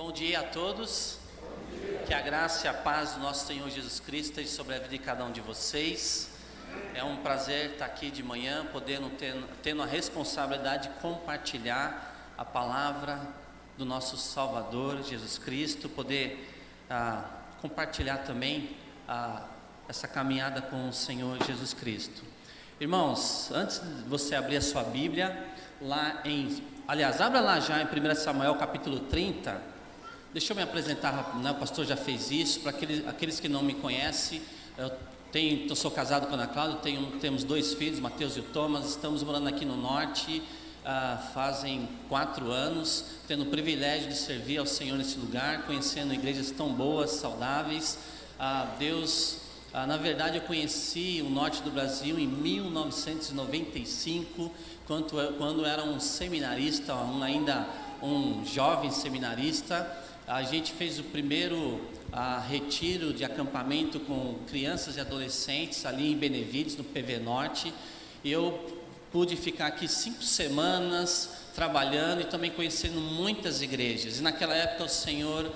Bom dia a todos, que a graça e a paz do nosso Senhor Jesus Cristo esteja sobre a vida de cada um de vocês. É um prazer estar aqui de manhã, tendo a responsabilidade de compartilhar a palavra do nosso Salvador Jesus Cristo, poder compartilhar também essa caminhada com o Senhor Jesus Cristo. Irmãos, antes de você abrir a sua Bíblia, abra lá já em 1 Samuel capítulo 30. Deixa eu me apresentar, né? O pastor já fez isso. Para aqueles que não me conhecem, eu sou casado com a Ana Cláudia, temos dois filhos, Mateus e o Thomas. Estamos morando aqui no norte, fazem 4 anos, tendo o privilégio de servir ao Senhor nesse lugar, conhecendo igrejas tão boas, saudáveis. Na verdade eu conheci o norte do Brasil em 1995, quando era um seminarista, ainda um jovem seminarista. A gente fez o primeiro retiro de acampamento com crianças e adolescentes ali em Benevides, no PV Norte, e eu pude ficar aqui 5 semanas trabalhando e também conhecendo muitas igrejas. E naquela época o Senhor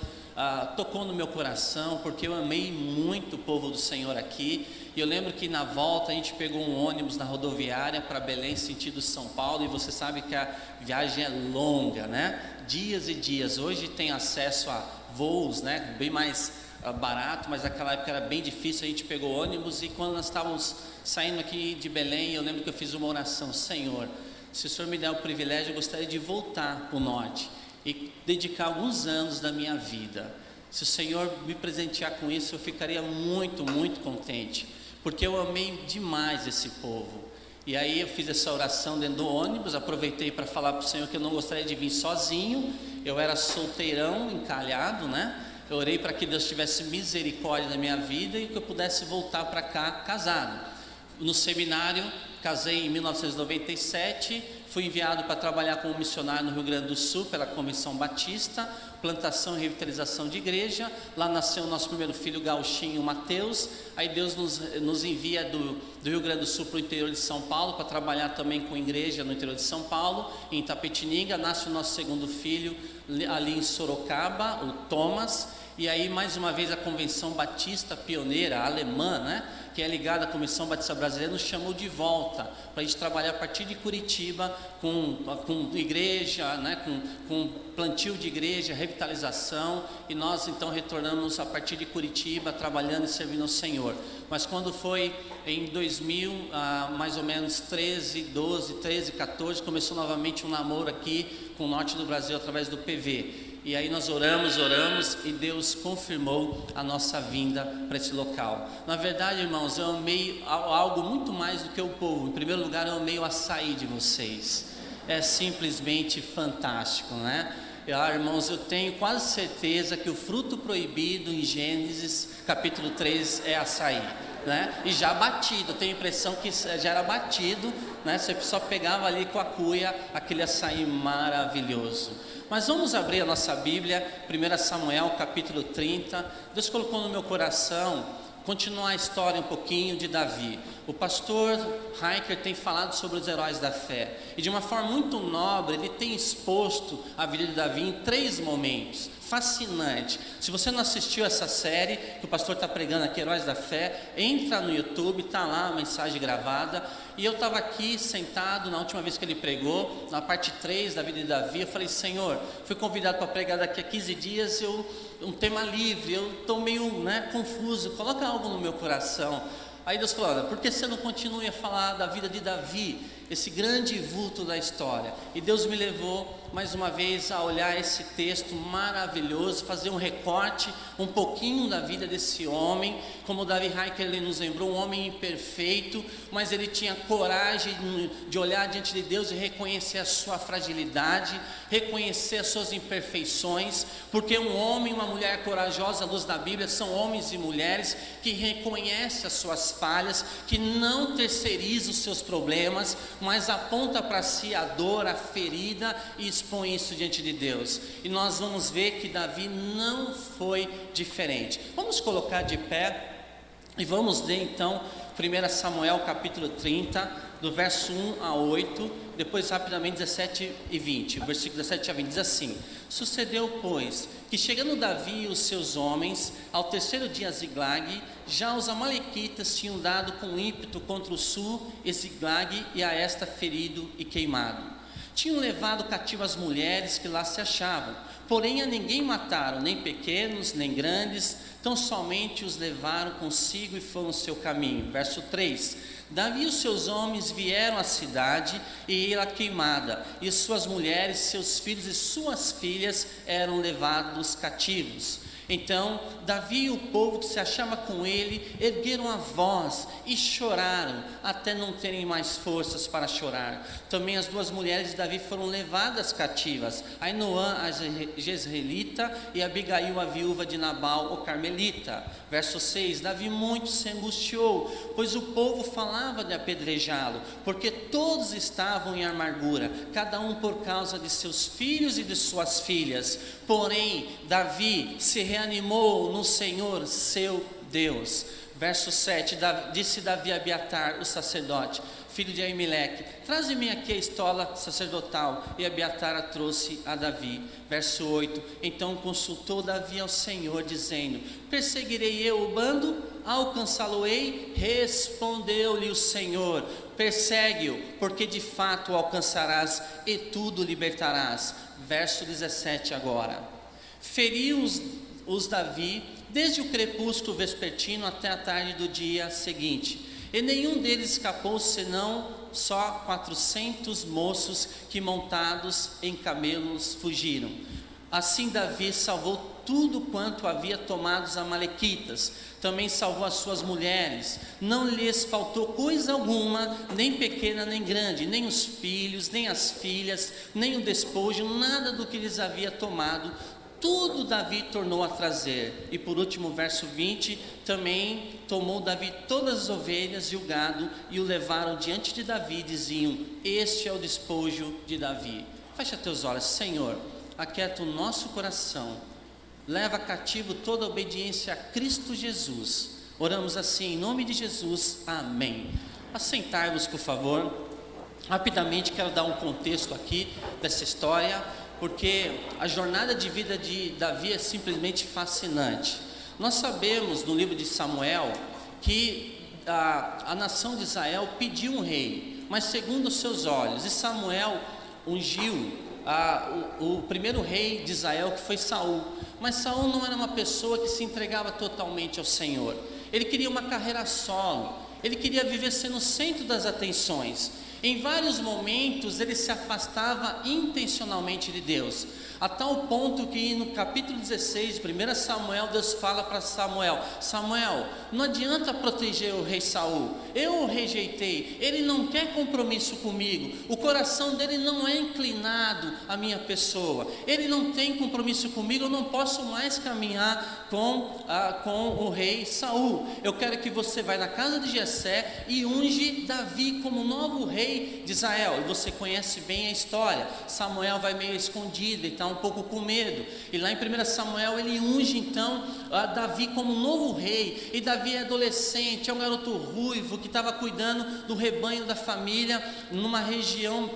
tocou no meu coração, porque eu amei muito o povo do Senhor aqui. E eu lembro que na volta a gente pegou um ônibus na rodoviária para Belém, sentido São Paulo, e você sabe que a viagem é longa, né? Dias e dias. Hoje tem acesso a voos, né? Bem mais barato, mas naquela época era bem difícil. A gente pegou ônibus, e quando nós estávamos saindo aqui de Belém, eu lembro que eu fiz uma oração: Senhor, se o Senhor me der o privilégio, eu gostaria de voltar para o norte e dedicar alguns anos da minha vida. Se o Senhor me presentear com isso, eu ficaria muito, muito contente, porque eu amei demais esse povo. E aí eu fiz essa oração dentro do ônibus, aproveitei para falar para o Senhor que eu não gostaria de vir sozinho. Eu era solteirão, encalhado, né? Eu orei para que Deus tivesse misericórdia da minha vida e que eu pudesse voltar para cá casado. No seminário, casei em 1997, fui enviado para trabalhar como missionário no Rio Grande do Sul pela Convenção Batista, plantação e revitalização de igreja. Lá nasceu o nosso primeiro filho, Gauchinho Mateus. Aí Deus nos envia do Rio Grande do Sul para o interior de São Paulo, para trabalhar também com igreja no interior de São Paulo, em Itapetininga. Nasce o nosso segundo filho ali em Sorocaba, o Thomas. E aí mais uma vez a Convenção Batista pioneira, alemã, né, que é ligada à Comissão Batista Brasileira, nos chamou de volta para a gente trabalhar a partir de Curitiba com igreja, né, com plantio de igreja, revitalização. E nós então retornamos a partir de Curitiba, trabalhando e servindo ao Senhor. Mas quando foi em 2000, mais ou menos 13, 14, começou novamente um namoro aqui com o norte do Brasil através do PV. E aí nós oramos e Deus confirmou a nossa vinda para esse local. Na verdade, irmãos, eu amei algo muito mais do que o povo. Em primeiro lugar, eu amei o açaí de vocês. É simplesmente fantástico, né? Irmãos, eu tenho quase certeza que o fruto proibido em Gênesis capítulo 3 é açaí, né? E já batido, eu tenho a impressão que já era batido, né? Você só pegava ali com a cuia aquele açaí maravilhoso. Mas vamos abrir a nossa Bíblia, 1 Samuel capítulo 30. Deus colocou no meu coração continuar a história um pouquinho de Davi. O pastor Heiker tem falado sobre os heróis da fé, e de uma forma muito nobre ele tem exposto a vida de Davi em 3 momentos. Fascinante. Se você não assistiu essa série que o pastor está pregando aqui, Heróis da Fé, entra no YouTube, está lá a mensagem gravada. E eu estava aqui sentado na última vez que ele pregou, na parte 3 da vida de Davi. Eu falei: Senhor, fui convidado para pregar daqui a 15 dias, um tema livre, eu estou meio confuso, coloca algo no meu coração. Aí Deus falou: olha, por que você não continua a falar da vida de Davi, esse grande vulto da história? E Deus me levou mais uma vez a olhar esse texto maravilhoso, fazer um recorte um pouquinho da vida desse homem. Como Davi Heiker ele nos lembrou, um homem imperfeito, mas ele tinha coragem de olhar diante de Deus e reconhecer a sua fragilidade, reconhecer as suas imperfeições, porque um homem e uma mulher corajosa à luz da Bíblia são homens e mulheres que reconhecem as suas falhas, que não terceirizam os seus problemas, mas aponta para si a dor, a ferida e expõe isso diante de Deus. E nós vamos ver que Davi não foi diferente. Vamos colocar de pé e vamos ler então 1 Samuel capítulo 30, do verso 1 a 8, depois rapidamente 17 e 20. O versículo 17 a 20 diz assim: Sucedeu, pois, que chegando Davi e os seus homens, ao terceiro dia a Ziglag, já os amalequitas tinham dado com ímpeto contra o sul e Ziglag, e a esta ferido e queimado. Tinham levado cativo as mulheres que lá se achavam, porém a ninguém mataram, nem pequenos, nem grandes, tão somente os levaram consigo e foram o seu caminho. Verso 3: Davi e os seus homens vieram à cidade e ela queimada, e suas mulheres, seus filhos e suas filhas eram levados cativos. Então Davi e o povo que se achava com ele ergueram a voz e choraram até não terem mais forças para chorar. Também as duas mulheres de Davi foram levadas cativas, Ainoã a Jezreelita e Abigail a viúva de Nabal o Carmelita. Verso 6: Davi muito se angustiou, pois o povo falava de apedrejá-lo, porque todos estavam em amargura, cada um por causa de seus filhos e de suas filhas. Porém Davi se reanimou no Senhor seu Deus. Verso 7: disse Davi a Abiatar, o sacerdote, filho de Aimeleque: traze-me aqui a estola sacerdotal. E Abiatar a trouxe a Davi. Verso 8: então consultou Davi ao Senhor, dizendo: perseguirei eu o bando? Alcançá-lo-ei? Respondeu-lhe o Senhor: persegue-o, porque de fato o alcançarás e tudo libertarás. Verso 17 agora: feriu os Davi desde o crepúsculo vespertino até a tarde do dia seguinte, e nenhum deles escapou, senão só 400 moços que montados em camelos fugiram. Assim Davi salvou tudo quanto havia tomado os amalequitas, também salvou as suas mulheres, não lhes faltou coisa alguma, nem pequena nem grande, nem os filhos, nem as filhas, nem o despojo, nada do que lhes havia tomado, tudo Davi tornou a trazer. E por último, verso 20, também tomou Davi todas as ovelhas e o gado, e o levaram diante de Davi, e diziam: este é o despojo de Davi. Fecha teus olhos. Senhor, aquieta o nosso coração, leva cativo toda a obediência a Cristo Jesus. Oramos assim em nome de Jesus, amém. Assentai-vos, por favor. Rapidamente quero dar um contexto aqui dessa história, porque a jornada de vida de Davi é simplesmente fascinante. Nós sabemos no livro de Samuel que a nação de Israel pediu um rei, mas segundo os seus olhos, e Samuel ungiu o primeiro rei de Israel, que foi Saul. Mas Saul não era uma pessoa que se entregava totalmente ao Senhor. Ele queria uma carreira solo, ele queria viver sendo o centro das atenções. Em vários momentos ele se afastava intencionalmente de Deus, a tal ponto que no capítulo 16 de 1 Samuel, Deus fala para Samuel: Samuel, não adianta proteger o rei Saul, eu o rejeitei, ele não quer compromisso comigo, o coração dele não é inclinado à minha pessoa, ele não tem compromisso comigo, eu não posso mais caminhar com o rei Saul. Eu quero que você vá na casa de Jessé e unge Davi como novo rei de Israel. E você conhece bem a história. Samuel vai meio escondido, ele está um pouco com medo, e lá em 1 Samuel ele unge então Davi como novo rei. E Davi é adolescente, é um garoto ruivo que estava cuidando do rebanho da família numa região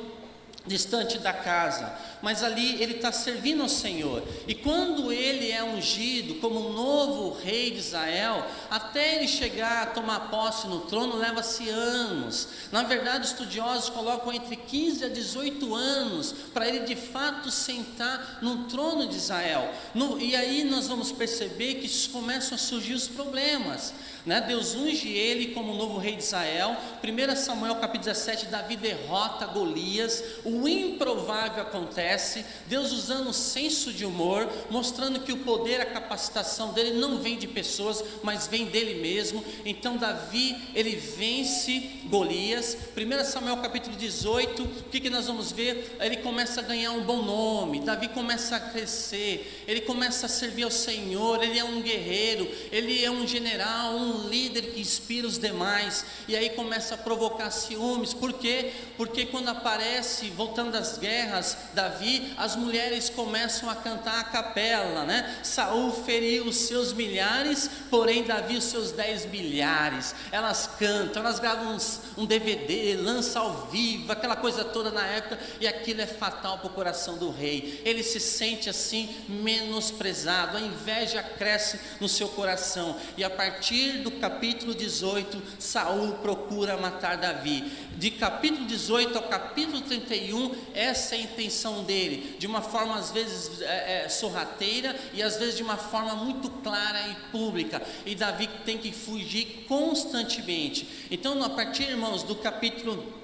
distante da casa, mas ali ele está servindo ao Senhor. E quando ele é ungido como novo rei de Israel, até ele chegar a tomar posse no trono, leva-se anos. Na verdade, estudiosos colocam entre 15 a 18 anos para ele de fato sentar no trono de Israel. E aí nós vamos perceber que começam a surgir os problemas, né? Deus unge ele como novo rei de Israel. 1 Samuel capítulo 17, Davi derrota Golias, o improvável acontece, Deus usando o senso de humor, mostrando que o poder, a capacitação dele não vem de pessoas, mas vem dele mesmo. Então Davi, ele vence Golias. 1 Samuel capítulo 18, o que nós vamos ver? Ele começa a ganhar um bom nome, Davi começa a crescer, ele começa a servir ao Senhor, ele é um guerreiro, ele é um general, um líder que inspira os demais. E aí começa a provocar ciúmes. Por quê? Porque quando aparece, voltando das guerras, Davi, as mulheres começam a cantar a capela, né? Saul feriu os seus milhares, porém Davi os seus 10 milhares. Elas cantam, elas gravam um DVD, lançam ao vivo, aquela coisa toda na época, e aquilo é fatal para o coração do rei. Ele se sente assim menosprezado, a inveja cresce no seu coração, e a partir do capítulo 18, Saul procura matar Davi. De capítulo 18 ao capítulo 31, essa é a intenção dele, de uma forma às vezes sorrateira, e às vezes de uma forma muito clara e pública, e Davi tem que fugir constantemente. Então, a partir, irmãos, do capítulo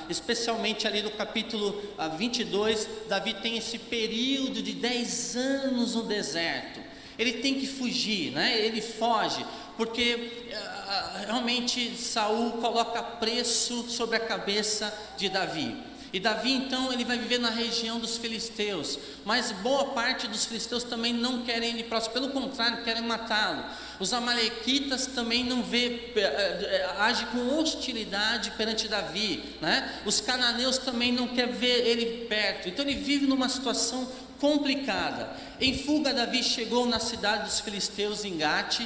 especialmente ali do capítulo 22, Davi tem esse período de 10 anos no deserto. Ele tem que fugir, né? Ele foge, porque realmente Saul coloca preço sobre a cabeça de Davi. E Davi então ele vai viver na região dos filisteus, mas boa parte dos filisteus também não querem ele próximo, pelo contrário, querem matá-lo. Os amalequitas também não agem com hostilidade perante Davi, né? Os cananeus também não querem ver ele perto, então ele vive numa situação complicada. Em fuga, Davi chegou na cidade dos filisteus, em Gate.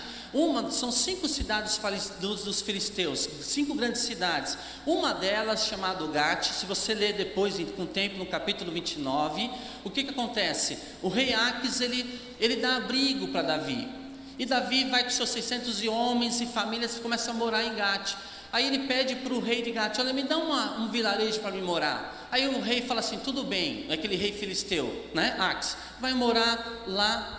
São 5 cidades dos filisteus, 5 grandes cidades. Uma delas chamada Gate. Se você ler depois com o tempo no capítulo 29, o que acontece? O rei Aques ele dá abrigo para Davi, e Davi vai com seus 600 homens e famílias e começa a morar em Gate. Aí ele pede para o rei de Gate: olha, me dá um vilarejo para me morar. Aí o rei fala assim: tudo bem. Aquele rei filisteu, né, Aques, vai morar lá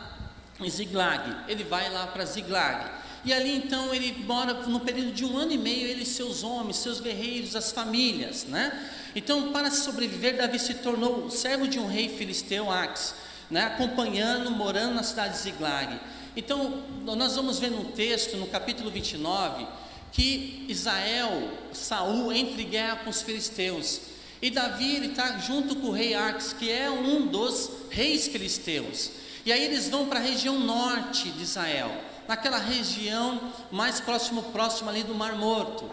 em Ziglag. Ele vai lá para Ziglag, e ali então ele mora no período de 1 ano e meio, ele e seus homens, seus guerreiros, as famílias, né? Então, para sobreviver, Davi se tornou servo de um rei filisteu, Aques, né, acompanhando, morando na cidade de Ziglag. Então nós vamos ver no texto, no capítulo 29, que Saul entra em guerra com os filisteus, e Davi está junto com o rei Aques, que é um dos reis filisteus. E aí eles vão para a região norte de Israel, naquela região mais próximo ali do Mar Morto,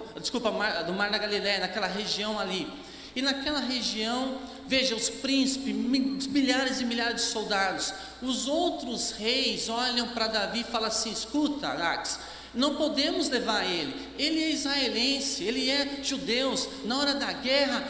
do Mar da Galileia, naquela região ali. E naquela região, veja, os príncipes, milhares e milhares de soldados. Os outros reis olham para Davi e falam assim: escuta, Aques, não podemos levar ele é israelense, ele é judeu, na hora da guerra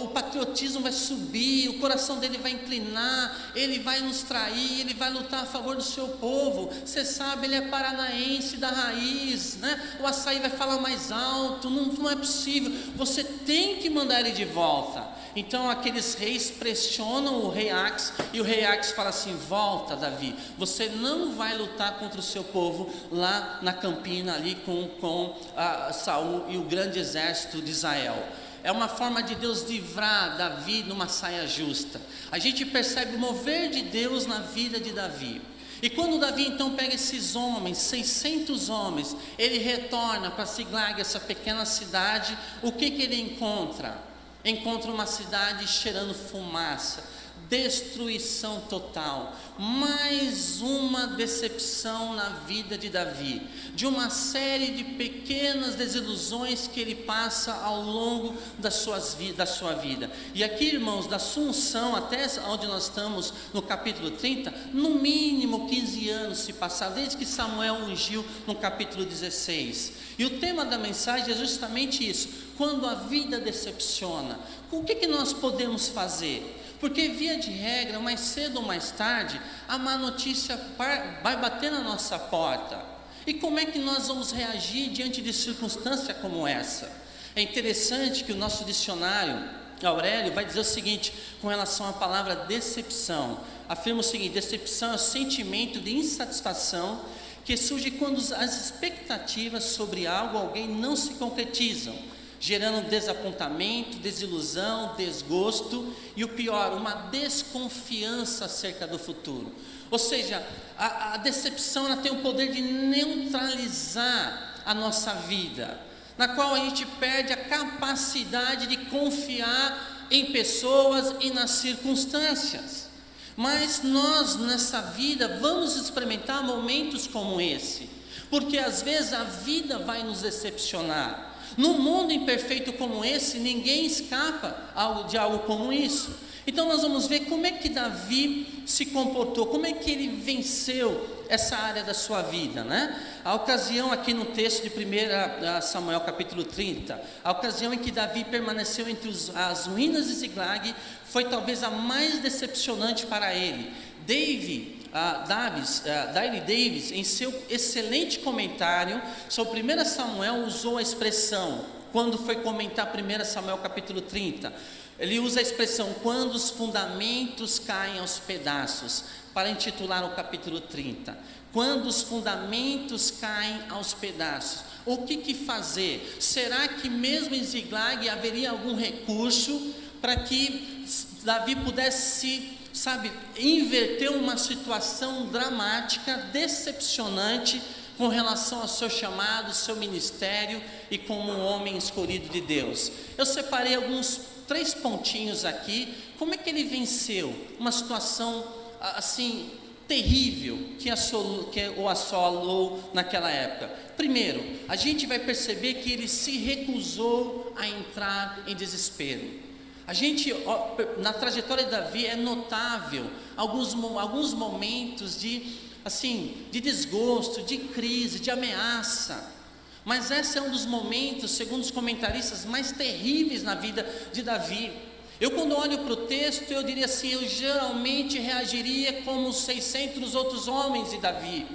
o patriotismo vai subir, o coração dele vai inclinar, ele vai nos trair, ele vai lutar a favor do seu povo. Você sabe, ele é paranaense da raiz, né? O açaí vai falar mais alto, não é possível, você tem que mandar ele de volta. Então aqueles reis pressionam o rei Aques, e o rei Aques fala assim: volta, Davi, você não vai lutar contra o seu povo lá na campina ali com Saul e o grande exército de Israel. É uma forma de Deus livrar Davi numa saia justa. A gente percebe o mover de Deus na vida de Davi. E quando Davi então pega esses homens, 600 homens, ele retorna para Ziglag, essa pequena cidade. O que ele encontra? Encontra uma cidade cheirando fumaça, destruição total. Mais uma decepção na vida de Davi, de uma série de pequenas desilusões que ele passa ao longo da sua vida. E aqui, irmãos, da sua unção até onde nós estamos no capítulo 30, no mínimo 15 anos se passaram, desde que Samuel ungiu no capítulo 16. E o tema da mensagem é justamente isso: quando a vida decepciona, o que nós podemos fazer? Porque via de regra, mais cedo ou mais tarde, a má notícia vai bater na nossa porta. E como é que nós vamos reagir diante de circunstância como essa? É interessante que o nosso dicionário, Aurélio, vai dizer o seguinte com relação à palavra decepção. Afirma o seguinte: decepção é o sentimento de insatisfação que surge quando as expectativas sobre algo ou alguém não se concretizam, gerando desapontamento, desilusão, desgosto e o pior, uma desconfiança acerca do futuro. Ou seja, a decepção ela tem o poder de neutralizar a nossa vida, na qual a gente perde a capacidade de confiar em pessoas e nas circunstâncias. Mas nós nessa vida vamos experimentar momentos como esse, porque às vezes a vida vai nos decepcionar. No mundo imperfeito como esse, ninguém escapa de algo como isso. Então nós vamos ver como é que Davi se comportou, como é que ele venceu essa área da sua vida, né? A ocasião aqui no texto de 1 Samuel capítulo 30, a ocasião em que Davi permaneceu entre as ruínas de Ziklag, foi talvez a mais decepcionante para ele. David Davis, em seu excelente comentário sobre 1 Samuel, usou a expressão, quando foi comentar 1 Samuel capítulo 30, ele usa a expressão, quando os fundamentos caem aos pedaços, para intitular o capítulo 30, quando os fundamentos caem aos pedaços, o que fazer? Será que mesmo em Ziklag haveria algum recurso para que Davi pudesse inverter uma situação dramática, decepcionante, com relação ao seu chamado, seu ministério e como um homem escolhido de Deus? Eu separei 3 pontinhos aqui, como é que ele venceu uma situação assim terrível que o assolou naquela época. Primeiro, a gente vai perceber que ele se recusou a entrar em desespero. Na trajetória de Davi é notável alguns momentos de desgosto, de crise, de ameaça. Mas esse é um dos momentos, segundo os comentaristas, mais terríveis na vida de Davi. Eu, quando olho para o texto, eu diria assim, eu geralmente reagiria como os 600 outros homens de Davi,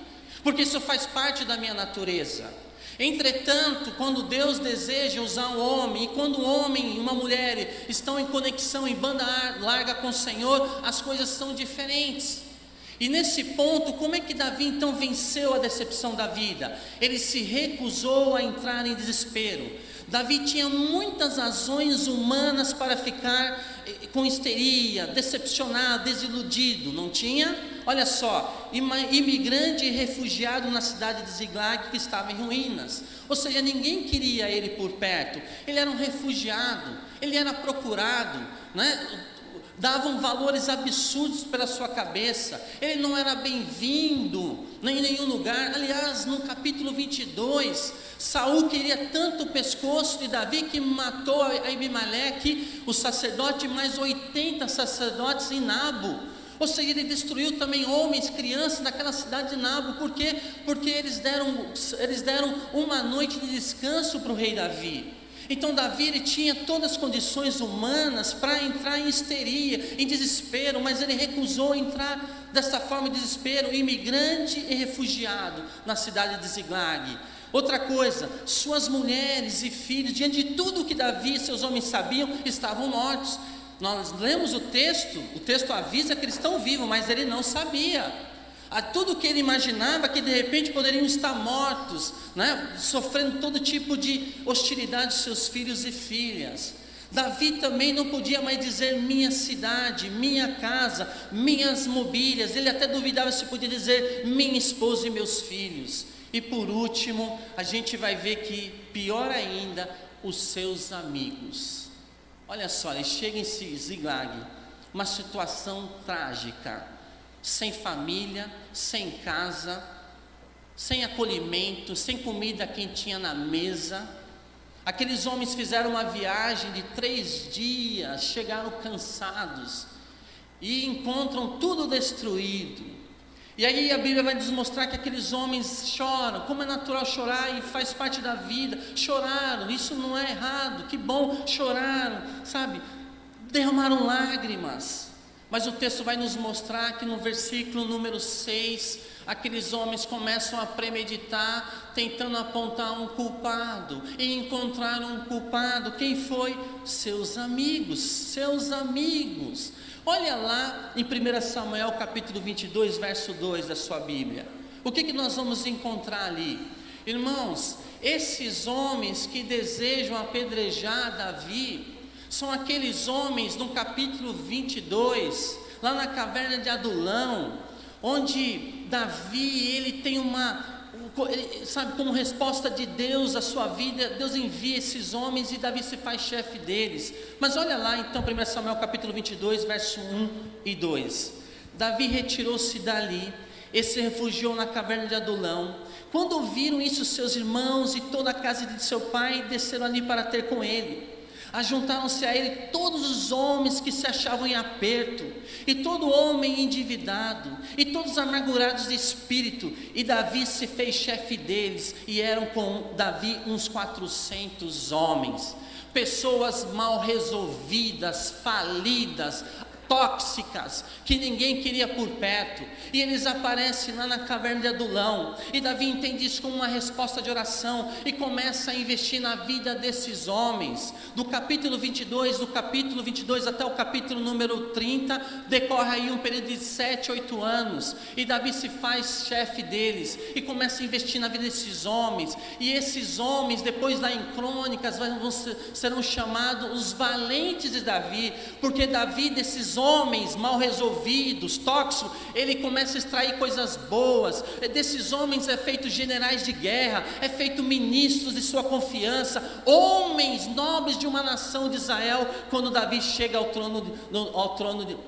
porque isso faz parte da minha natureza. Entretanto, quando Deus deseja usar um homem, e quando um homem e uma mulher estão em conexão, em banda larga com o Senhor, as coisas são diferentes. E nesse ponto, como é que Davi então venceu a decepção da vida? Ele se recusou a entrar em desespero. Davi tinha muitas razões humanas para ficar com histeria, decepcionado, desiludido, não tinha? Olha só, imigrante e refugiado na cidade de Ziklag, que estava em ruínas, ou seja, ninguém queria ele por perto. Ele era um refugiado, ele era procurado, né? Davam valores absurdos pela sua cabeça, ele não era bem-vindo em nenhum lugar. Aliás, no capítulo 22, Saul queria tanto o pescoço de Davi que matou Abimeleque, o sacerdote, mais 80 sacerdotes em Nabo. Ou seja, ele destruiu também homens, crianças naquela cidade de Nabo. Por quê? Porque eles deram uma noite de descanso para o rei Davi. Então Davi, ele tinha todas as condições humanas para entrar em histeria, em desespero, mas ele recusou entrar dessa forma de desespero, imigrante e refugiado na cidade de Ziklag. Outra coisa, suas mulheres e filhos, diante de tudo que Davi e seus homens sabiam, estavam mortos. Nós lemos o texto avisa que eles estão vivos, mas ele não sabia. A tudo que ele imaginava que de repente poderiam estar mortos, né? Sofrendo todo tipo de hostilidade de seus filhos e filhas. Davi também não podia mais dizer minha cidade, minha casa, minhas mobílias. Ele até duvidava se podia dizer minha esposa e meus filhos. E por último, a gente vai ver que, pior ainda, os seus amigos. Olha só, ele chega em Ziklag, uma situação trágica. Sem família, sem casa, sem acolhimento, sem comida quentinha na mesa. Aqueles homens fizeram uma viagem de 3 dias, chegaram cansados e encontram tudo destruído. E aí a Bíblia vai nos mostrar que aqueles homens choram, como é natural chorar e faz parte da vida. Choraram, isso não é errado, que bom, choraram, derramaram lágrimas. Mas o texto vai nos mostrar que no versículo número 6, aqueles homens começam a premeditar, tentando apontar um culpado, e encontraram um culpado. Quem foi? Seus amigos. Olha lá em 1 Samuel capítulo 22, verso 2 da sua Bíblia. O que nós vamos encontrar ali? Irmãos, esses homens que desejam apedrejar Davi, são aqueles homens no capítulo 22, lá na caverna de Adulão, onde Davi, ele tem como resposta de Deus à sua vida, Deus envia esses homens e Davi se faz chefe deles. Mas olha lá então 1 Samuel capítulo 22, verso 1 e 2. Davi retirou-se dali e se refugiou na caverna de Adulão. Quando ouviram isso, seus irmãos e toda a casa de seu pai desceram ali para ter com ele. Ajuntaram-se a ele todos os homens que se achavam em aperto, e todo homem endividado, e todos amargurados de espírito, e Davi se fez chefe deles, e eram com Davi uns 400 homens, pessoas mal resolvidas, falidas, tóxicas, que ninguém queria por perto, e eles aparecem lá na caverna de Adulão, e Davi entende isso como uma resposta de oração, e começa a investir na vida desses homens. Do capítulo 22 até o capítulo número 30, decorre aí um período de 7, 8 anos, e Davi se faz chefe deles, e começa a investir na vida desses homens, e esses homens, depois lá em Crônicas, serão chamados os valentes de Davi, porque Davi, desses homens mal resolvidos, tóxicos, ele começa a extrair coisas boas. Desses homens é feito generais de guerra, é feito ministros de sua confiança, homens nobres de uma nação de Israel, quando Davi chega ao trono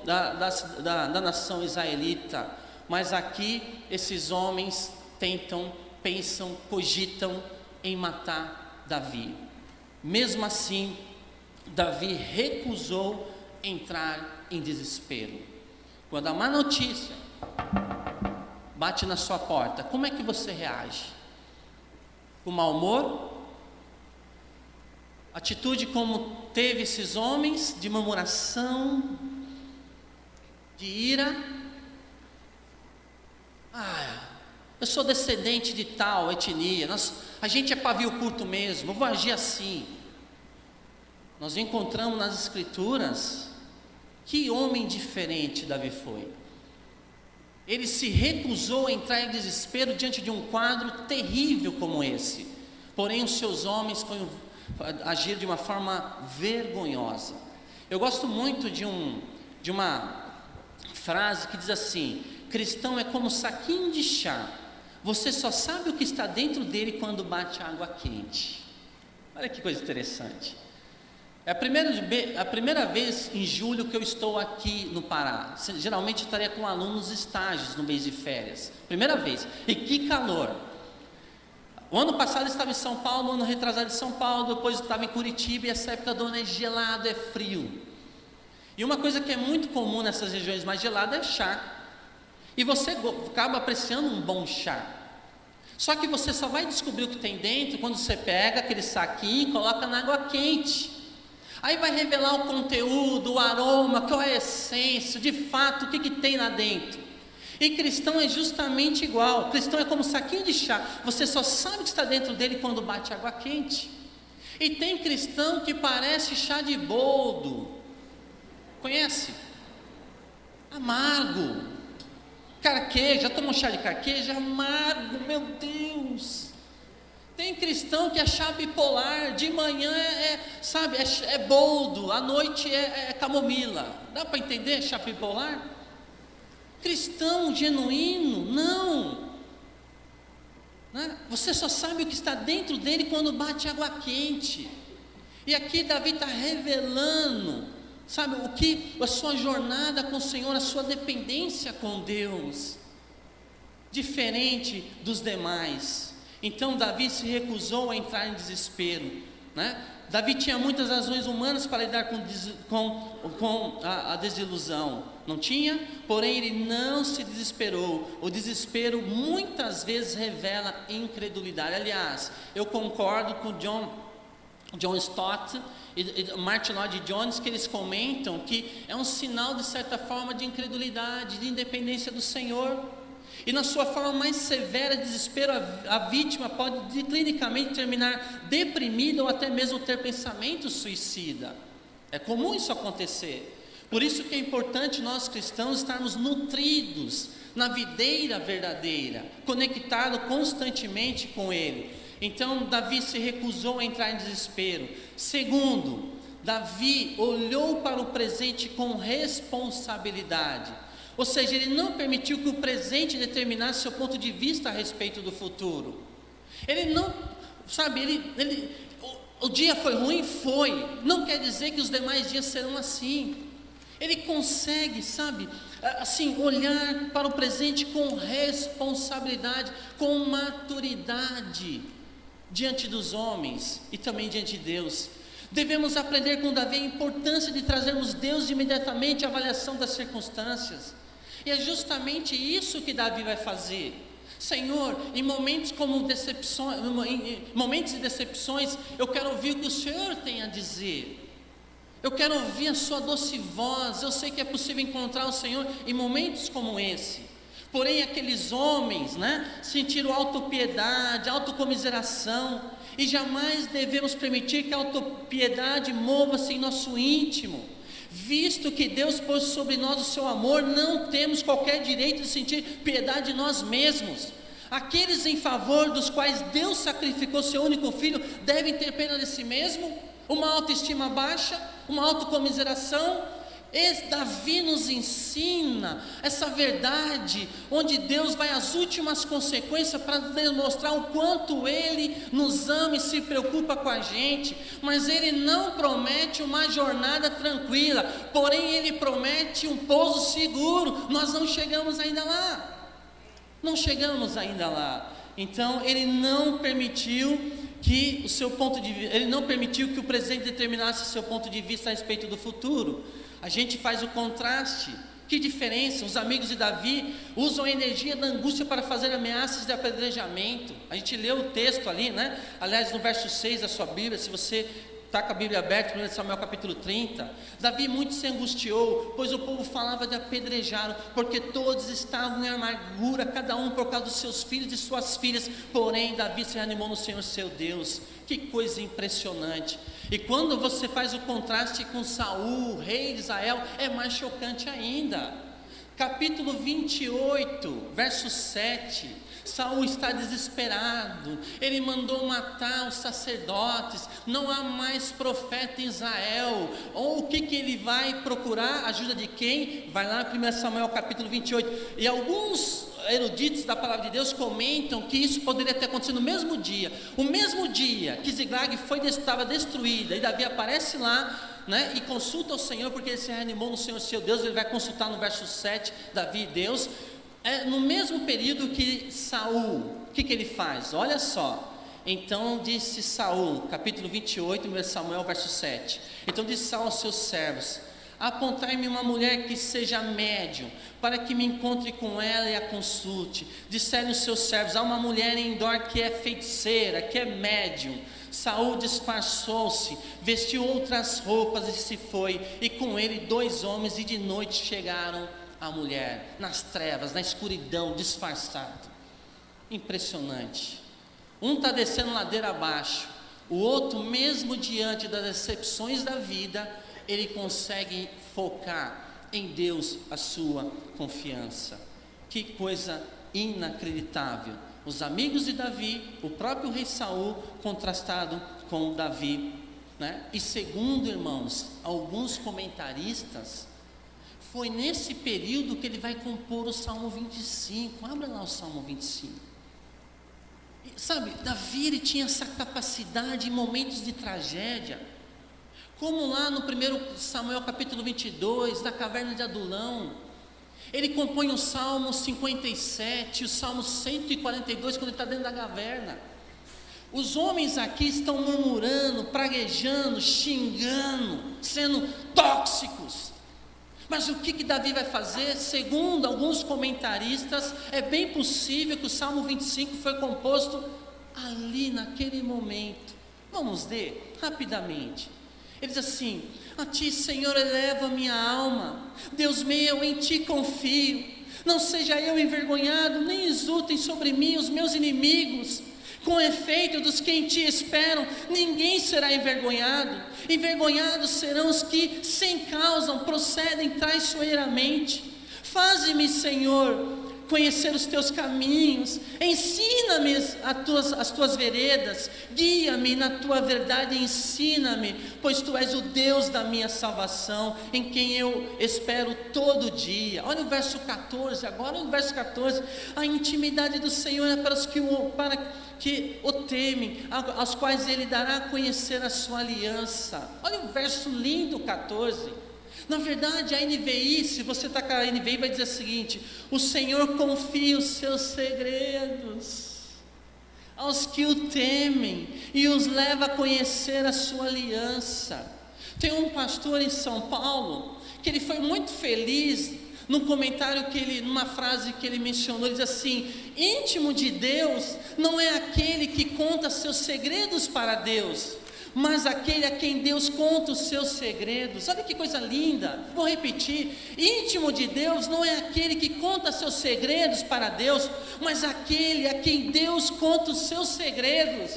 da nação israelita. Mas aqui esses homens pensam, cogitam em matar Davi. Mesmo assim, Davi recusou entrar em desespero. Quando a má notícia bate na sua porta, como é que você reage? Com mau humor? Atitude como teve esses homens, de murmuração, de ira? Eu sou descendente de tal etnia, a gente é pavio curto mesmo, eu vou agir assim. Nós encontramos nas escrituras, que homem diferente Davi foi. Ele se recusou a entrar em desespero diante de um quadro terrível como esse. Porém, os seus homens foram agir de uma forma vergonhosa. Eu gosto muito de uma frase que diz assim: cristão é como um saquinho de chá, você só sabe o que está dentro dele quando bate água quente. Olha que coisa interessante. É a primeira vez em julho que eu estou aqui no Pará. Geralmente estaria com alunos estágios no mês de férias. Primeira vez. E que calor! O ano passado eu estava em São Paulo, o ano retrasado em São Paulo, depois eu estava em Curitiba, e essa época do ano é gelado, é frio. E uma coisa que é muito comum nessas regiões mais geladas é chá. E você acaba apreciando um bom chá. Só que você só vai descobrir o que tem dentro quando você pega aquele saquinho e coloca na água quente. Aí vai revelar o conteúdo, o aroma, qual é a essência, de fato, o que tem lá dentro. E cristão é justamente igual. Cristão é como um saquinho de chá, você só sabe o que está dentro dele quando bate água quente. E tem cristão que parece chá de boldo. Conhece? Amargo. Carqueja, já tomou chá de carqueja? Amargo, meu Deus. Tem cristão que é chá bipolar, de manhã é boldo, à noite é camomila. Dá para entender chá bipolar? Cristão genuíno, não. Você só sabe o que está dentro dele quando bate água quente. E aqui Davi está revelando, a sua jornada com o Senhor, a sua dependência com Deus, diferente dos demais. Então Davi se recusou a entrar em desespero, Davi tinha muitas razões humanas para lidar com a desilusão, não tinha? Porém ele não se desesperou. O desespero muitas vezes revela incredulidade. Aliás, eu concordo com John Stott e Martin Lloyd Jones, que eles comentam que é um sinal de certa forma de incredulidade, de independência do Senhor. E na sua forma mais severa de desespero, a vítima pode clinicamente terminar deprimida ou até mesmo ter pensamento suicida. É comum isso acontecer. Por isso que é importante nós cristãos estarmos nutridos na videira verdadeira, conectados constantemente com Ele. Então Davi se recusou a entrar em desespero. Segundo, Davi olhou para o presente com responsabilidade. Ou seja, ele não permitiu que o presente determinasse seu ponto de vista a respeito do futuro. Ele não, o dia foi ruim? Foi. Não quer dizer que os demais dias serão assim. Ele consegue, assim, olhar para o presente com responsabilidade, com maturidade diante dos homens e também diante de Deus. Devemos aprender com Davi a importância de trazermos Deus imediatamente à avaliação das circunstâncias. E é justamente isso que Davi vai fazer. Senhor, em momentos como decepções, em momentos de decepções, eu quero ouvir o que o Senhor tem a dizer. Eu quero ouvir a sua doce voz. Eu sei que é possível encontrar o Senhor em momentos como esse. Porém, aqueles homens, sentiram autopiedade, autocomiseração, e jamais devemos permitir que a autopiedade mova-se em nosso íntimo. Visto que Deus pôs sobre nós o seu amor, não temos qualquer direito de sentir piedade de nós mesmos. Aqueles em favor dos quais Deus sacrificou seu único filho, devem ter pena de si mesmo, uma autoestima baixa, uma autocomiseração. Davi nos ensina essa verdade, onde Deus vai às últimas consequências para demonstrar o quanto Ele nos ama e se preocupa com a gente. Mas Ele não promete uma jornada tranquila, porém Ele promete um pouso seguro. Nós não chegamos ainda lá, Então Ele não permitiu que Ele não permitiu que o presente determinasse o seu ponto de vista a respeito do futuro. A gente faz o contraste. Que diferença! Os amigos de Davi usam a energia da angústia para fazer ameaças de apedrejamento. A gente leu o texto ali, Aliás, no verso 6 da sua Bíblia, se você está com a Bíblia aberta, 1 Samuel capítulo 30, Davi muito se angustiou, pois o povo falava de apedrejá-lo, porque todos estavam em amargura, cada um por causa dos seus filhos e suas filhas. Porém, Davi se reanimou no Senhor seu Deus. Que coisa impressionante! E quando você faz o contraste com Saul, rei de Israel, é mais chocante ainda. Capítulo 28, verso 7, Saul está desesperado, ele mandou matar os sacerdotes, não há mais profeta em Israel. Ou o que ele vai procurar? Ajuda de quem? Vai lá em 1 Samuel capítulo 28, e alguns eruditos da palavra de Deus comentam que isso poderia ter acontecido no mesmo dia. O mesmo dia que Ziklag estava destruída, e Davi aparece lá, e consulta o Senhor, porque ele se reanimou no Senhor seu Deus. Ele vai consultar no verso 7, Davi e Deus. No mesmo período que Saul, o que ele faz? Olha só. Então disse Saul, capítulo 28, 1 Samuel, verso 7. Então disse Saul aos seus servos: apontai-me uma mulher que seja médium, para que me encontre com ela e a consulte. Disseram os seus servos: há uma mulher em Endor que é feiticeira, que é médium. Saul disfarçou-se, vestiu outras roupas e se foi, e com ele 2 homens, e de noite chegaram a mulher, nas trevas, na escuridão, disfarçado. Impressionante. Um está descendo ladeira abaixo, o outro, mesmo diante das decepções da vida, ele consegue focar em Deus a sua confiança. Que coisa inacreditável! Os amigos de Davi, o próprio rei Saul, contrastado com Davi, E segundo, irmãos, alguns comentaristas, foi nesse período que ele vai compor o Salmo 25. Abra lá o Salmo 25. Sabe, Davi, ele tinha essa capacidade em momentos de tragédia, como lá no 1 Samuel capítulo 22, da caverna de Adulão. Ele compõe o Salmo 57, o Salmo 142, quando ele está dentro da caverna. Os homens aqui estão murmurando, praguejando, xingando, sendo tóxicos. Mas o que Davi vai fazer? Segundo alguns comentaristas, é bem possível que o Salmo 25 foi composto ali naquele momento. Vamos ler rapidamente. Ele diz assim: a ti, Senhor, eleva minha alma, Deus meu, em ti confio. Não seja eu envergonhado, nem exultem sobre mim os meus inimigos. Com efeito, dos que em ti esperam, ninguém será envergonhado. Envergonhados serão os que sem causa procedem traiçoeiramente. Faze-me, Senhor, conhecer os teus caminhos, ensina-me as tuas veredas, guia-me na tua verdade e ensina-me, pois tu és o Deus da minha salvação, em quem eu espero todo dia. Olha o verso 14, agora o verso 14, a intimidade do Senhor é para os que o temem, aos quais ele dará a conhecer a sua aliança. Olha o verso lindo 14, Na verdade, a NVI, se você está com a NVI, vai dizer o seguinte: o Senhor confia os seus segredos aos que o temem e os leva a conhecer a sua aliança. Tem um pastor em São Paulo que ele foi muito feliz num comentário numa frase que ele mencionou. Ele diz assim: íntimo de Deus não é aquele que conta seus segredos para Deus, mas aquele a quem Deus conta os seus segredos. Olha que coisa linda, vou repetir: íntimo de Deus não é aquele que conta seus segredos para Deus, mas aquele a quem Deus conta os seus segredos.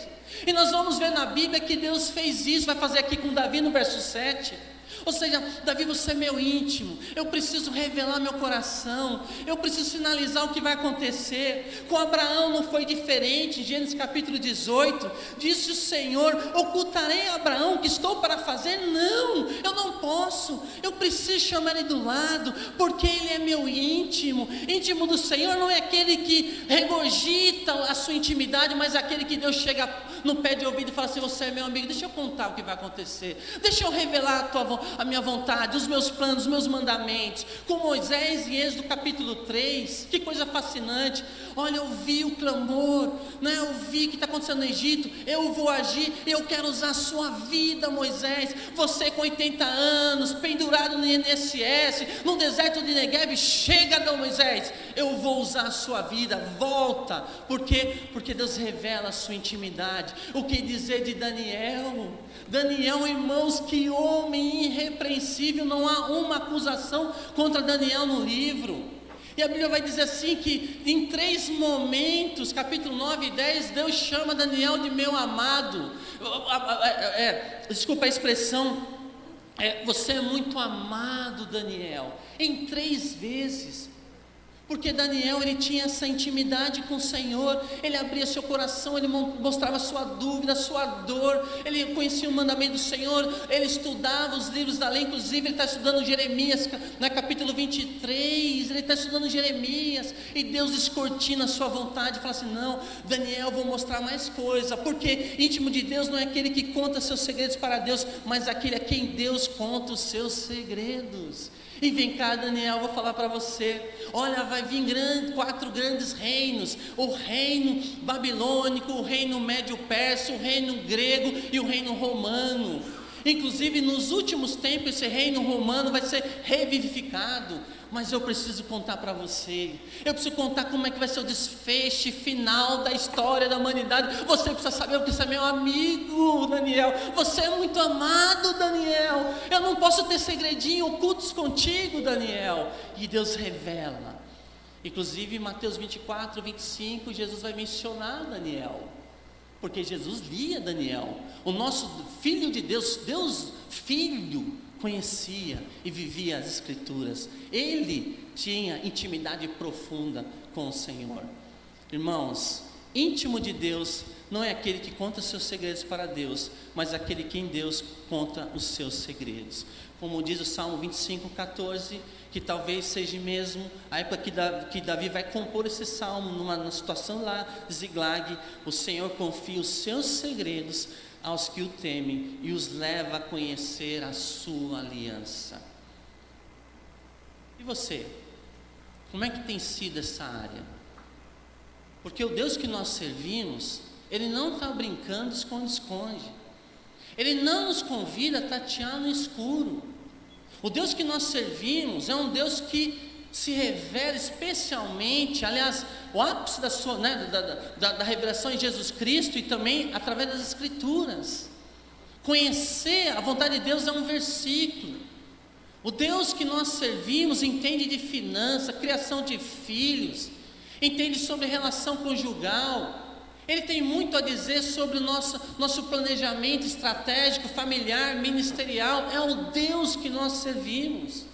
E nós vamos ver na Bíblia que Deus fez isso, vai fazer aqui com Davi no verso 7. Ou seja, Davi, você é meu íntimo, eu preciso revelar meu coração, eu preciso sinalizar o que vai acontecer. Com Abraão não foi diferente. Em Gênesis capítulo 18, disse o Senhor: ocultarei a Abraão o que estou para fazer? Não, eu não posso, eu preciso chamar ele do lado, porque ele é meu íntimo. Íntimo do Senhor não é aquele que regurgita a sua intimidade, mas aquele que Deus chega no pé de ouvido e fala assim: você é meu amigo, deixa eu contar o que vai acontecer, deixa eu revelar a minha vontade, os meus planos, os meus mandamentos. Com Moisés em Êxodo capítulo 3, que coisa fascinante. Olha, eu vi o clamor, né? Eu vi o que está acontecendo no Egito, eu vou agir, eu quero usar a sua vida, Moisés. Você com 80 anos, pendurado no INSS, no deserto de Negueb, chega, não, Moisés, eu vou usar a sua vida, volta. Por quê? Porque Deus revela a sua intimidade. O que dizer de Daniel? Daniel, irmãos, que homem irrepreensível, não há uma acusação contra Daniel no livro. E a Bíblia vai dizer assim que em 3 momentos, capítulo 9 e 10, Deus chama Daniel de meu amado. Desculpa a expressão, você é muito amado, Daniel, em 3 vezes. Porque Daniel, ele tinha essa intimidade com o Senhor, ele abria seu coração, ele mostrava sua dúvida, sua dor, ele conhecia o mandamento do Senhor, ele estudava os livros da lei. Inclusive ele está estudando Jeremias, capítulo 23, ele está estudando Jeremias, e Deus descortina a sua vontade, e fala assim: não, Daniel, vou mostrar mais coisa. Porque íntimo de Deus não é aquele que conta seus segredos para Deus, mas aquele a quem Deus conta os seus segredos. E vem cá, Daniel, vou falar para você: olha, vai vir 4 grandes reinos: o reino babilônico, o reino médio-persa, o reino grego e o reino romano. Inclusive nos últimos tempos esse reino romano vai ser revivificado. Mas eu preciso contar para você, eu preciso contar como é que vai ser o desfecho final da história da humanidade. Você precisa saber, porque você é meu amigo, Daniel, você é muito amado, Daniel. Eu não posso ter segredinho ocultos contigo, Daniel. E Deus revela. Inclusive em Mateus 24, 25, Jesus vai mencionar Daniel, porque Jesus via Daniel, o nosso Filho de Deus, Deus Filho, conhecia e vivia as Escrituras. Ele tinha intimidade profunda com o Senhor. Irmãos, íntimo de Deus não é aquele que conta seus segredos para Deus, mas aquele que em Deus conta os seus segredos. Como diz o Salmo 25:14, que talvez seja mesmo a época que Davi vai compor esse salmo, numa situação lá de Ziglag: o Senhor confia os seus segredos aos que o temem e os leva a conhecer a sua aliança. E você? Como é que tem sido essa área? Porque o Deus que nós servimos, Ele não está brincando esconde-esconde. Ele não nos convida a tatear no escuro. O Deus que nós servimos é um Deus que se revela especialmente, aliás, o ápice da revelação em Jesus Cristo, e também através das Escrituras. Conhecer a vontade de Deus é um versículo. O Deus que nós servimos entende de finança, criação de filhos, entende sobre relação conjugal. Ele tem muito a dizer sobre o nosso planejamento estratégico, familiar, ministerial. É o Deus que nós servimos.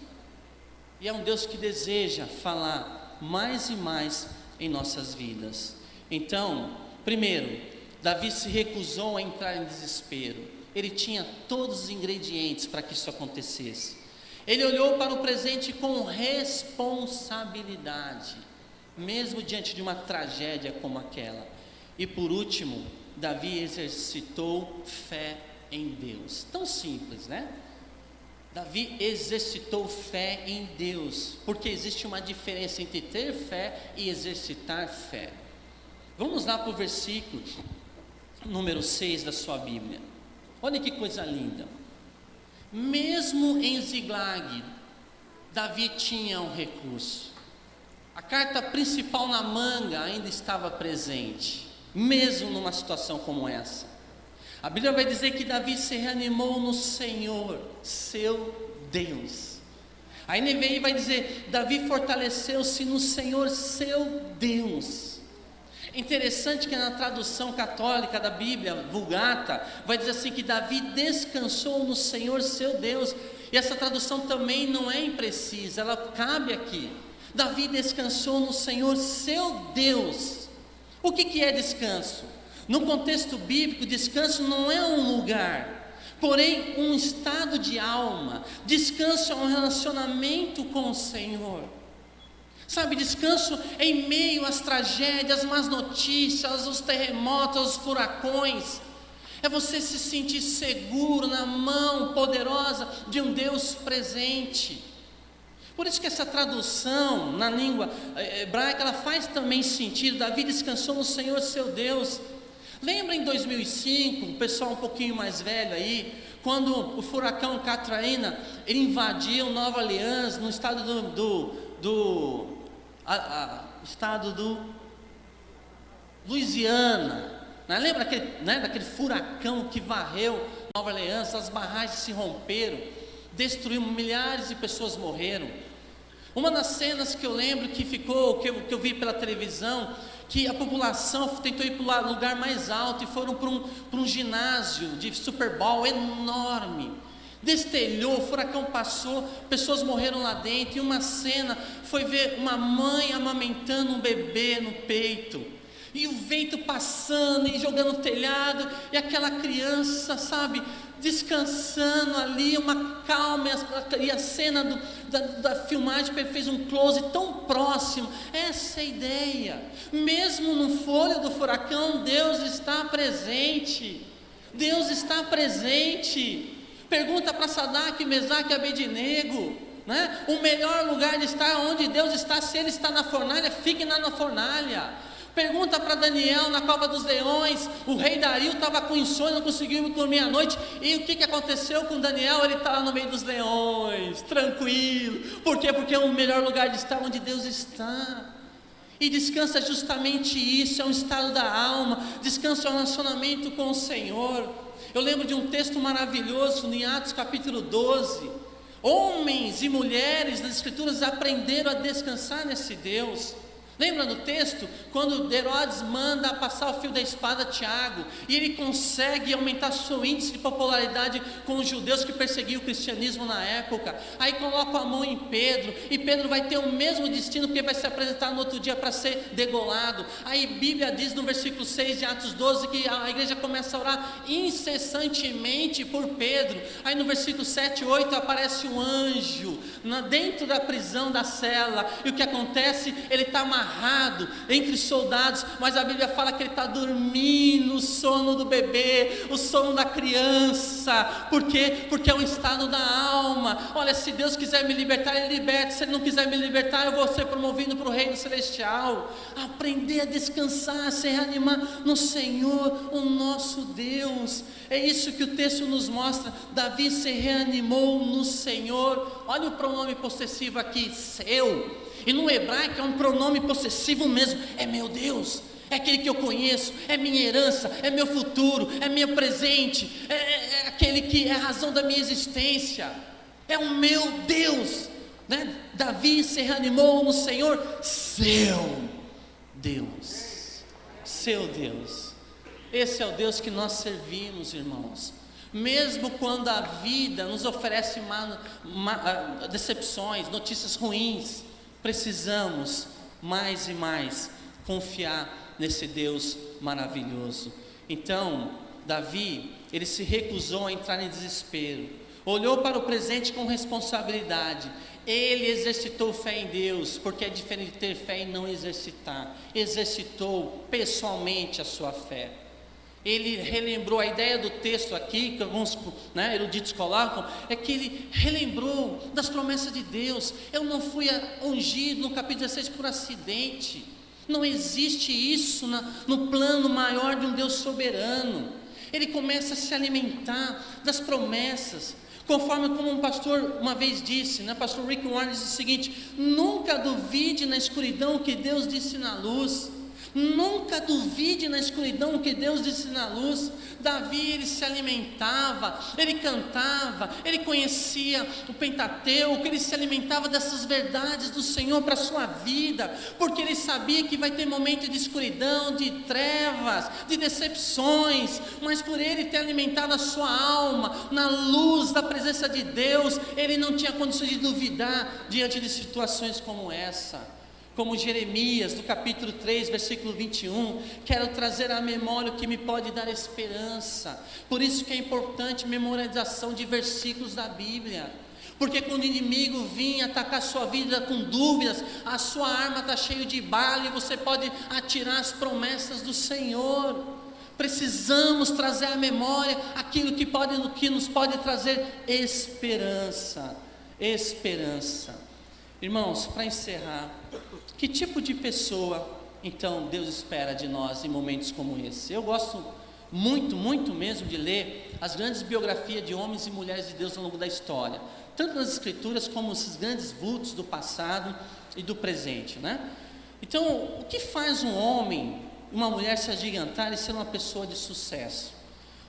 E é um Deus que deseja falar mais e mais em nossas vidas. Então, primeiro, Davi se recusou a entrar em desespero. Ele tinha todos os ingredientes para que isso acontecesse. Ele olhou para o presente com responsabilidade, mesmo diante de uma tragédia como aquela. E por último, Davi exercitou fé em Deus. Tão simples, né? Davi exercitou fé em Deus, porque existe uma diferença entre ter fé e exercitar fé. Vamos lá para o versículo número 6 da sua Bíblia. Olha que coisa linda. Mesmo em Ziglag, Davi tinha um recurso. A carta principal na manga ainda estava presente, mesmo numa situação como essa. A Bíblia vai dizer que Davi se reanimou no Senhor, seu Deus. A NVI vai dizer: Davi fortaleceu-se no Senhor, seu Deus. É interessante que na tradução católica da Bíblia, Vulgata, vai dizer assim que Davi descansou no Senhor, seu Deus. E essa tradução também não é imprecisa, ela cabe aqui. Davi descansou no Senhor, seu Deus. O que é descanso? No contexto bíblico, descanso não é um lugar, porém um estado de alma. Descanso é um relacionamento com o Senhor. Sabe, descanso em meio às tragédias, às más notícias, aos terremotos, aos furacões. É você se sentir seguro na mão poderosa de um Deus presente. Por isso que essa tradução na língua hebraica, ela faz também sentido. Davi descansou no Senhor, seu Deus. Lembra em 2005, o pessoal um pouquinho mais velho aí, quando o furacão Katrina, ele invadiu Nova Orleans, no estado estado do Louisiana, né? Lembra daquele furacão que varreu Nova Orleans, as barragens se romperam, destruiu, milhares de pessoas morreram. Uma das cenas que eu lembro que eu vi pela televisão, que a população tentou ir para o lugar mais alto e foram para um ginásio de Super Bowl enorme. Destelhou, o furacão passou, pessoas morreram lá dentro. E uma cena foi ver uma mãe amamentando um bebê no peito, e o vento passando e jogando no telhado, e aquela criança, sabe, descansando ali, uma calma. E a cena da filmagem fez um close tão próximo. Essa é a ideia. Mesmo no fôlego do furacão, Deus está presente. Deus está presente. Pergunta para Sadraque, Mesaque e Abednego, né? O melhor lugar de estar onde Deus está. Se Ele está na fornalha, fique na fornalha. Pergunta para Daniel na cova dos leões. O rei Dario estava com insônia, não conseguiu dormir à noite. E o que aconteceu com Daniel? Ele está lá no meio dos leões, tranquilo. Por quê? Porque é o melhor lugar de estar onde Deus está. E descansa é justamente isso, é um estado da alma. Descansa é um relacionamento com o Senhor. Eu lembro de um texto maravilhoso em Atos capítulo 12. Homens e mulheres das Escrituras aprenderam a descansar nesse Deus. Lembra do texto? Quando Herodes manda passar o fio da espada a Tiago, e ele consegue aumentar seu índice de popularidade com os judeus que perseguiam o cristianismo na época. Aí coloca a mão em Pedro, e Pedro vai ter o mesmo destino, porque vai se apresentar no outro dia para ser degolado. Aí a Bíblia diz no versículo 6 de Atos 12 que a igreja começa a orar incessantemente por Pedro. Aí no versículo 7 e 8 aparece um anjo dentro da prisão da cela, e o que acontece? Ele está amarrado entre soldados, mas a Bíblia fala que ele está dormindo o sono do bebê, o sono da criança. Por quê? Porque é um estado da alma. Olha, se Deus quiser me libertar, Ele liberta. Se Ele não quiser me libertar, eu vou ser promovido para o reino celestial. Aprender a descansar, se reanimar no Senhor, o nosso Deus. É isso que o texto nos mostra. Davi se reanimou no Senhor. Olha o pronome possessivo aqui, seu. E no hebraico é um pronome possessivo mesmo. É meu Deus, é aquele que eu conheço, é minha herança, é meu futuro, é meu presente, é aquele que é a razão da minha existência. É o meu Deus, né? Davi se reanimou no Senhor, seu Deus. Seu Deus. Esse é o Deus que nós servimos, irmãos. Mesmo quando a vida nos oferece decepções, notícias ruins, precisamos mais e mais confiar nesse Deus maravilhoso. Então, Davi, ele se recusou a entrar em desespero, olhou para o presente com responsabilidade. Ele exercitou fé em Deus, porque é diferente de ter fé e não exercitar. Exercitou pessoalmente a sua fé. ele relembrou a ideia do texto aqui, que alguns eruditos colocam, é que ele relembrou das promessas de Deus. Eu não fui ungido no capítulo 16 por acidente. Não existe isso no plano maior de um Deus soberano. Ele começa a se alimentar das promessas, conforme como um pastor uma vez disse, pastor Rick Warren disse o seguinte: nunca duvide na escuridão o que Deus disse na luz. Nunca duvide na escuridão o que Deus disse na luz. Davi, ele se alimentava, ele cantava, ele conhecia o Pentateuco, ele se alimentava dessas verdades do Senhor para a sua vida, porque ele sabia que vai ter momento de escuridão, de trevas, de decepções, mas por ele ter alimentado a sua alma na luz da presença de Deus, ele não tinha condições de duvidar diante de situações como essa. Como Jeremias, do capítulo 3, versículo 21, quero trazer à memória o que me pode dar esperança. Por isso que é importante memorização de versículos da Bíblia, porque quando o inimigo vir atacar a sua vida com dúvidas, a sua arma está cheia de bala e você pode atirar as promessas do Senhor. Precisamos trazer à memória aquilo que nos pode trazer esperança. Irmãos, para encerrar, que tipo de pessoa então Deus espera de nós em momentos como esse? Eu gosto muito mesmo de ler as grandes biografias de homens e mulheres de Deus ao longo da história, tanto nas escrituras como esses grandes vultos do passado e do presente, Então, o que faz um homem, uma mulher se agigantar e ser uma pessoa de sucesso?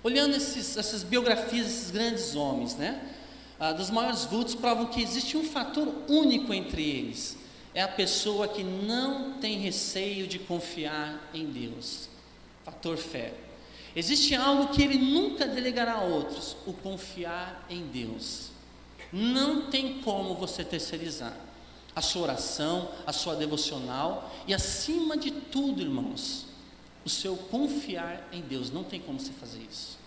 Olhando essas biografias desses grandes homens, dos maiores vultos, provam que existe um fator único entre eles: é a pessoa que não tem receio de confiar em Deus. Fator fé. Existe algo que ele nunca delegará a outros: o confiar em Deus. Não tem como você terceirizar a sua oração, a sua devocional e, acima de tudo, irmãos, o seu confiar em Deus. Não tem como você fazer isso.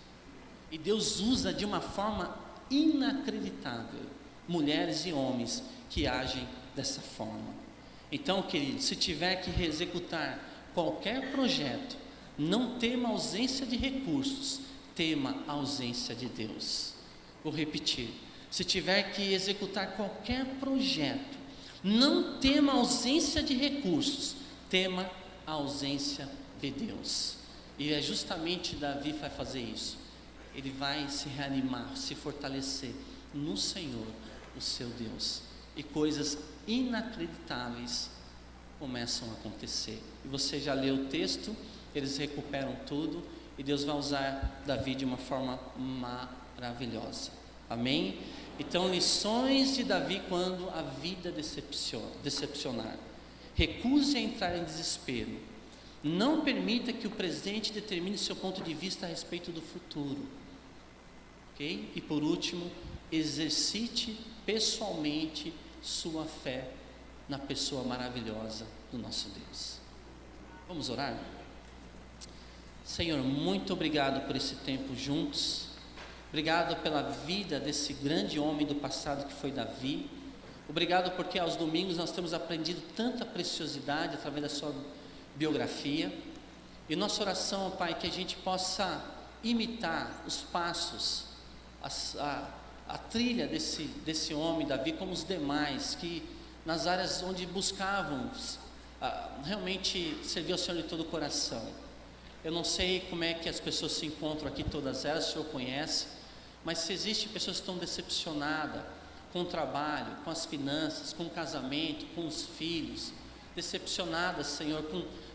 E Deus usa de uma forma inacreditável mulheres e homens que agem dessa forma. Então, querido, se tiver que executar qualquer projeto, não tema a ausência de recursos, tema a ausência de Deus. Vou repetir: se tiver que executar qualquer projeto, não tema a ausência de recursos, tema a ausência de Deus. E é justamente Davi vai fazer isso. Ele vai se reanimar, se fortalecer no Senhor, o seu Deus, e coisas inacreditáveis começam a acontecer. E você já leu o texto, eles recuperam tudo, e Deus vai usar Davi de uma forma maravilhosa. Amém? Então, lições de Davi quando a vida decepcionar. Recuse a entrar em desespero. Não permita que o presente determine seu ponto de vista a respeito do futuro. Ok? E por último, exercite pessoalmente sua fé na pessoa maravilhosa do nosso Deus. Vamos orar? Senhor, muito obrigado por esse tempo juntos. Obrigado pela vida desse grande homem do passado que foi Davi. Obrigado porque aos domingos nós temos aprendido tanta preciosidade através da sua biografia. E nossa oração, Pai, que a gente possa imitar os passos, a trilha desse homem, Davi, como os demais, que nas áreas onde buscavam realmente servir ao Senhor de todo o coração. Eu não sei como é que as pessoas se encontram aqui, todas elas, o Senhor conhece, mas se existem pessoas que estão decepcionadas com o trabalho, com as finanças, com o casamento, com os filhos, decepcionadas, Senhor,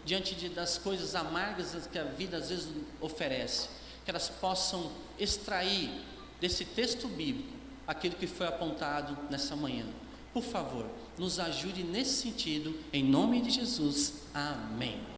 diante das coisas amargas que a vida às vezes oferece, que elas possam extrair desse texto bíblico aquilo que foi apontado nessa manhã. Por favor, nos ajude nesse sentido, em nome de Jesus. Amém.